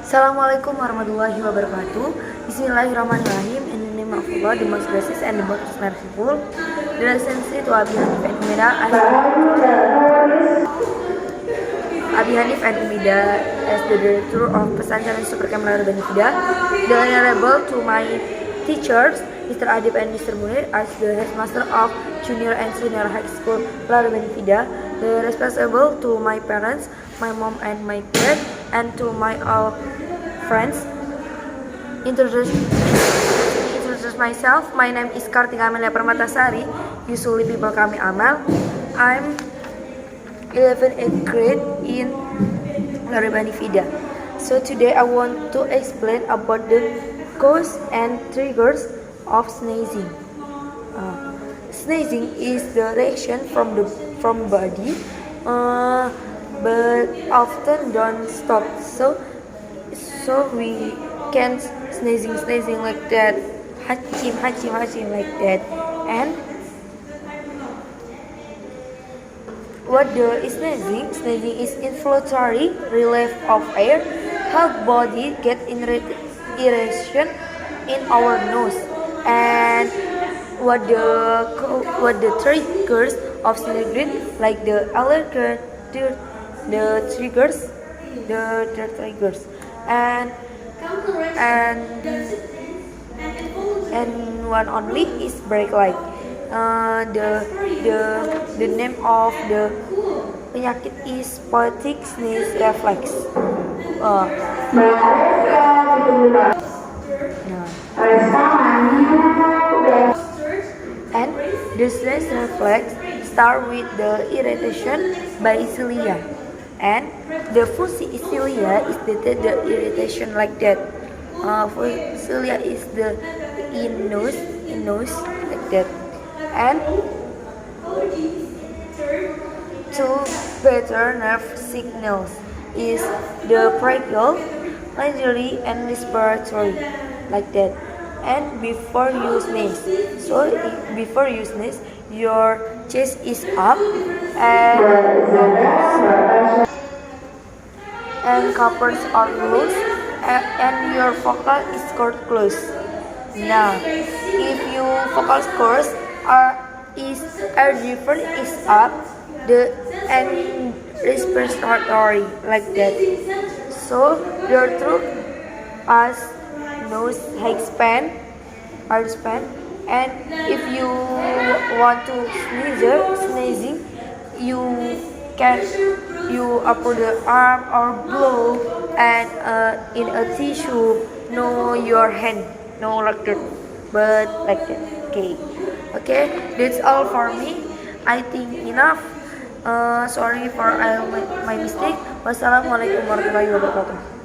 Assalamualaikum warahmatullahi wabarakatuh. Bismillahirrahmanirrahim. In the name of Allah, the most gracious and the most merciful. The license to Abi Hanif and Umida. Abi Hanif and Umida as the director of Pesantren Super Camp Lahir Bani Fida. The honorable to my teachers, Mr. Adib and Mr. Munir, as the headmaster of Junior and Senior High School Lahir Bani Fida. The responsible to my parents, my mom and my dad, and to my all friends. Introduce myself. My name is Kartika Amelia Permatasari. Usually people call me Amal. I'm 11th grade in Lahir Bani Fida. So today I want to explain about the cause and triggers of sneezing. Sneezing is the reaction from body, but often don't stop. So we can sneezing like that, hachim like that. And what the sneezing? Sneezing is inflammatory relief of air, help body get irritation in our nose. And what the triggers of sneezing, like the allergen, the triggers, and one only is break light. The name of the penyakit is poetic sneeze reflex. And the sneeze reflex start with the irritation by cilia, and the fungsi cilia is the irritation like that. Cilia is the in nose like that. And two better nerve signals is the brachial, laryngally, and respiratory like that. And before you sneeze, before you sneeze, your chest is up and covers are loose, and your vocal is cord closed. Now, if your vocal cords are different is up, and respiratory like that. So your throat as nose expand, and if you want to sneezing, you put the arm or blow and in a tissue, no your hand, no like that, but like that. Okay, that's all for me. I think enough. Sorry for my mistake. Wassalamualaikum warahmatullahi wabarakatuh.